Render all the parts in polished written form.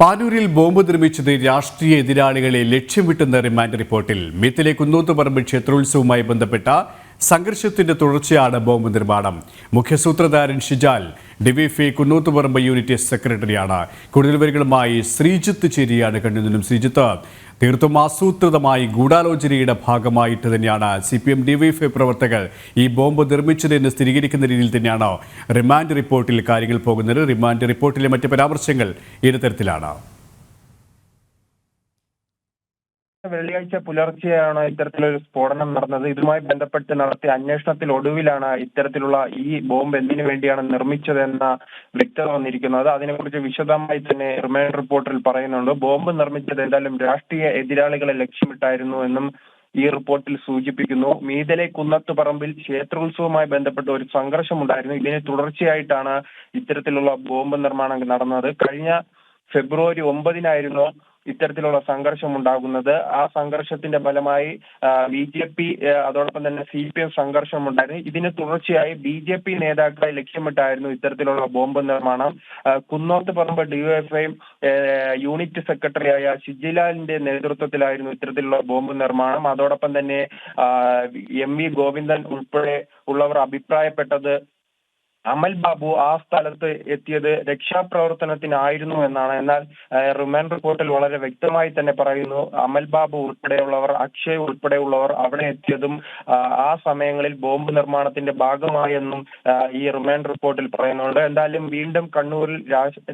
പാനൂരിൽ bomb നിർമ്മിച്ചത് രാഷ്ട്രീയ എതിരാളികളെ ലക്ഷ്യമിട്ടെന്ന റിമാൻഡ് റിപ്പോർട്ടിൽ മീത്തിലെ കുന്നോത്തുപറമ്പ് ക്ഷേത്രോത്സവവുമായി ബന്ധപ്പെട്ട സംഘർഷത്തിന്റെ തുടർച്ചയാണ് ബോംബ് നിർമ്മാണം. മുഖ്യസൂത്രധാരൻ ഷിജാൽ ഡിവൈഎഫ്ഐ കുന്നോത്തുപറമ്പ് യൂണിറ്റ് സെക്രട്ടറിയാണ്. കൂടുതൽ വിവരങ്ങളുമായി ശ്രീജിത്ത് ചേരിയാണ് കണ്ണൂരിൽ. ശ്രീജിത്ത്, തീർത്തും ആസൂത്രിതമായി ഗൂഢാലോചനയുടെ ഭാഗമായിട്ട് തന്നെയാണ് CPM ഡിവൈഎഫ്ഐ പ്രവർത്തകർ ഈ ബോംബ് നിർമ്മിച്ചതെന്ന് സ്ഥിരീകരിക്കുന്ന രീതിയിൽ തന്നെയാണ് റിമാൻഡ് റിപ്പോർട്ടിൽ കാര്യങ്ങൾ പോകുന്നത്. റിമാൻഡ് റിപ്പോർട്ടിലെ മറ്റ് പരാമർശങ്ങൾ ഏത് തരത്തിലാണ്? വെള്ളിയാഴ്ച പുലർച്ചെയാണ് ഇത്തരത്തിലൊരു സ്ഫോടനം നടന്നത്. ഇതുമായി ബന്ധപ്പെട്ട് നടത്തിയ അന്വേഷണത്തിൽ ഒടുവിലാണ് ഇത്തരത്തിലുള്ള ഈ ബോംബ് എന്തിനു വേണ്ടിയാണ് നിർമ്മിച്ചതെന്ന വ്യക്തത വന്നിരിക്കുന്നത്. അതിനെക്കുറിച്ച് വിശദമായി തന്നെ റിമാൻഡ് റിപ്പോർട്ടിൽ പറയുന്നുണ്ട്. ബോംബ് നിർമ്മിച്ചത് എന്തായാലും രാഷ്ട്രീയ എതിരാളികളെ ലക്ഷ്യമിട്ടായിരുന്നു എന്നും ഈ റിപ്പോർട്ടിൽ സൂചിപ്പിക്കുന്നു. മീതലെ കുന്നത്തുപറമ്പിൽ ക്ഷേത്രോത്സവവുമായി ബന്ധപ്പെട്ട് ഒരു സംഘർഷമുണ്ടായിരുന്നു. ഇതിന് തുടർച്ചയായിട്ടാണ് ഇത്തരത്തിലുള്ള ബോംബ് നിർമ്മാണം നടന്നത്. കഴിഞ്ഞ ഫെബ്രുവരി 9-നായിരുന്നു ഇത്തരത്തിലുള്ള സംഘർഷം ഉണ്ടാകുന്നത്. ആ സംഘർഷത്തിന്റെ ഫലമായി BJP അതോടൊപ്പം തന്നെ CPM സംഘർഷം ഉണ്ടായിരുന്നു. ഇതിന് തുടർച്ചയായി BJP നേതാക്കളെ ലക്ഷ്യമിട്ടായിരുന്നു ഇത്തരത്തിലുള്ള ബോംബ് നിർമ്മാണം. കുന്നോത്തുപറമ്പ് DYFI യൂണിറ്റ് സെക്രട്ടറിയായ ഷിജിലാലിന്റെ നേതൃത്വത്തിലായിരുന്നു ഇത്തരത്തിലുള്ള ബോംബ് നിർമ്മാണം. അതോടൊപ്പം തന്നെ MV ഗോവിന്ദൻ ഉൾപ്പെടെ ഉള്ളവർ അഭിപ്രായപ്പെട്ടത് അമൽ ബാബു ആ സ്ഥലത്ത് എത്തിയത് രക്ഷാപ്രവർത്തനത്തിനായിരുന്നു എന്നാണ്. എന്നാൽ റിമാൻഡ് റിപ്പോർട്ടിൽ വളരെ വ്യക്തമായി തന്നെ പറയുന്നു, അമൽ ബാബു ഉൾപ്പെടെയുള്ളവർ, അക്ഷയ് ഉൾപ്പെടെയുള്ളവർ അവിടെ എത്തിയതും ആ സമയങ്ങളിൽ ബോംബ് നിർമ്മാണത്തിന്റെ ഭാഗമായെന്നും ഈ റിമാൻഡ് റിപ്പോർട്ടിൽ പറയുന്നുണ്ട്. എന്തായാലും വീണ്ടും കണ്ണൂരിൽ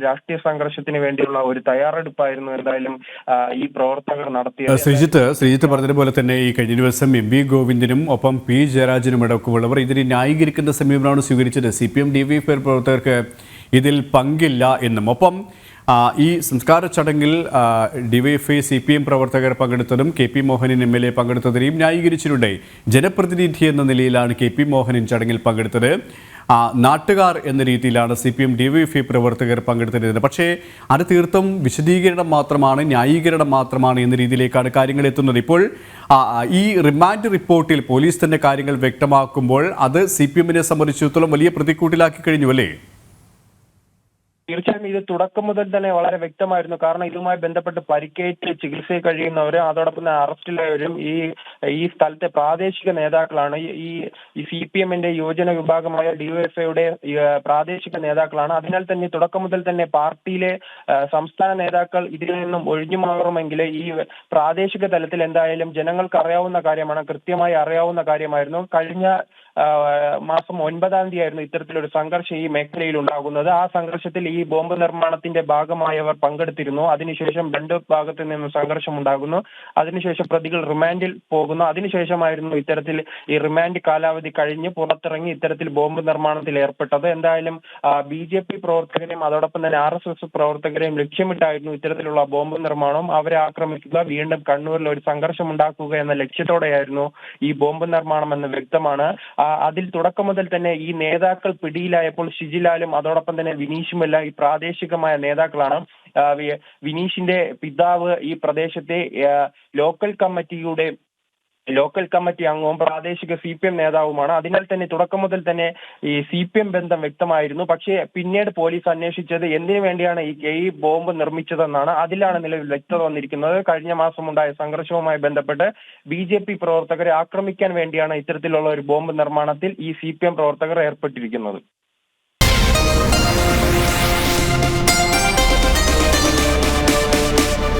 രാഷ്ട്രീയ സംഘർഷത്തിന് വേണ്ടിയുള്ള ഒരു തയ്യാറെടുപ്പായിരുന്നു എന്തായാലും ഈ പ്രവർത്തകർ നടത്തിയത്. ശ്രീജിത്ത് പറഞ്ഞതുപോലെ തന്നെ ഈ കഴിഞ്ഞ ദിവസം MV ഗോവിന്ദനും ഒപ്പം P ജയരാജനും അടക്കമുള്ളവർ ഇതിനെ ന്യായീകരിക്കുന്ന സമീപനമാണ് സ്വീകരിച്ചത്. CPM ഡിവൈഎഫ്ഐ പ്രവർത്തകർക്ക് ഇതിൽ പങ്കില്ല എന്നും, ഒപ്പം ഈ സംസ്കാര ചടങ്ങിൽ ഡിവൈഎഫ്ഐ CPM പ്രവർത്തകർ പങ്കെടുത്തതും KP മോഹനൻ MLA പങ്കെടുത്തതിനെയും ന്യായീകരിച്ചിട്ടുണ്ട്. ജനപ്രതിനിധി എന്ന നിലയിലാണ് KP മോഹനൻ ചടങ്ങിൽ പങ്കെടുത്തത്. നാട്ടുകാർ എന്ന രീതിയിലാണ് CPM ഡിവൈഎഫ്ഐ പ്രവർത്തകർ പങ്കെടുത്തിരുന്നത്. പക്ഷേ അത് തീർത്തും വിശദീകരണം മാത്രമാണ്, ന്യായീകരണം മാത്രമാണ് എന്ന രീതിയിലേക്കാണ് കാര്യങ്ങൾ എത്തുന്നത്. ഇപ്പോൾ ഈ റിമാൻഡ് റിപ്പോർട്ടിൽ പോലീസ് തന്നെ കാര്യങ്ങൾ വ്യക്തമാക്കുമ്പോൾ അത് CPM-നെ സംബന്ധിച്ചിടത്തോളം വലിയ പ്രതിക്കൂട്ടിലാക്കി കഴിഞ്ഞു അല്ലേ? തീർച്ചയായും ഇത് തുടക്കം മുതൽ തന്നെ വളരെ വ്യക്തമായിരുന്നു. കാരണം ഇതുമായി ബന്ധപ്പെട്ട് പരിക്കേറ്റ് ചികിത്സയിൽ കഴിയുന്നവരും അതോടൊപ്പം തന്നെ അറസ്റ്റിലായവരും ഈ സ്ഥലത്തെ പ്രാദേശിക നേതാക്കളാണ്. ഈ CPM-ന്റെ യുവജന വിഭാഗമായ DYFI-യുടെ പ്രാദേശിക നേതാക്കളാണ്. അതിനാൽ തന്നെ തുടക്കം മുതൽ തന്നെ പാർട്ടിയിലെ സംസ്ഥാന നേതാക്കൾ ഇതിൽ നിന്നും ഒഴിഞ്ഞു മാറുമെങ്കിൽ ഈ പ്രാദേശിക തലത്തിൽ എന്തായാലും ജനങ്ങൾക്ക് അറിയാവുന്ന കാര്യമാണ്, കൃത്യമായി അറിയാവുന്ന കാര്യമായിരുന്നു. കഴിഞ്ഞ മാസം 9-ാം തീയതി ആയിരുന്നു ഇത്തരത്തിലൊരു സംഘർഷം ഈ മേഖലയിൽ ഉണ്ടാകുന്നത്. ആ സംഘർഷത്തിൽ ഈ ബോംബ് നിർമ്മാണത്തിന്റെ ഭാഗമായവർ പങ്കെടുത്തിരുന്നു. അതിനുശേഷം രണ്ട് ഭാഗത്തു നിന്നും സംഘർഷം ഉണ്ടാകുന്നു. അതിനുശേഷം പ്രതികൾ റിമാൻഡിൽ പോകുന്നു. അതിനുശേഷമായിരുന്നു ഇത്തരത്തിൽ ഈ റിമാൻഡ് കാലാവധി കഴിഞ്ഞ് പുറത്തിറങ്ങി ഇത്തരത്തിൽ ബോംബ് നിർമ്മാണത്തിൽ ഏർപ്പെട്ടത്. എന്തായാലും BJP പ്രവർത്തകരെയും അതോടൊപ്പം തന്നെ RSS പ്രവർത്തകരെയും ലക്ഷ്യമിട്ടായിരുന്നു ഇത്തരത്തിലുള്ള ബോംബ് നിർമ്മാണം. അവരെ ആക്രമിക്കുക, വീണ്ടും കണ്ണൂരിൽ ഒരു സംഘർഷം ഉണ്ടാക്കുക എന്ന ലക്ഷ്യത്തോടെയായിരുന്നു ഈ ബോംബ് നിർമ്മാണം എന്ന് വ്യക്തമാണ്. അതിൽ തുടക്കം മുതൽ തന്നെ ഈ നേതാക്കൾ പിടിയിലായപ്പോൾ ഷിജിലാലും അതോടൊപ്പം തന്നെ വിനീഷുമെല്ലാം ഈ പ്രാദേശികമായ നേതാക്കളാണ്. വിനീഷിന്റെ പിതാവ് ഈ പ്രദേശത്തെ ലോക്കൽ കമ്മിറ്റി അംഗവും പ്രാദേശിക CPM നേതാവുമാണ്. അതിനാൽ തന്നെ തുടക്കം മുതൽ തന്നെ ഈ CPM ബന്ധം വ്യക്തമായിരുന്നു. പക്ഷേ പിന്നീട് പോലീസ് അന്വേഷിച്ചത് എന്തിനു വേണ്ടിയാണ് ഈ ബോംബ് നിർമ്മിച്ചതെന്നാണ്. അതിലാണ് നിലവിൽ വ്യക്തത വന്നിരിക്കുന്നത്. കഴിഞ്ഞ മാസം ഉണ്ടായ സംഘർഷവുമായി ബന്ധപ്പെട്ട് BJP പ്രവർത്തകരെ ആക്രമിക്കാൻ വേണ്ടിയാണ് ഇത്തരത്തിലുള്ള ഒരു ബോംബ് നിർമ്മാണത്തിൽ ഈ CPM പ്രവർത്തകർ ഏർപ്പെട്ടിരിക്കുന്നത്.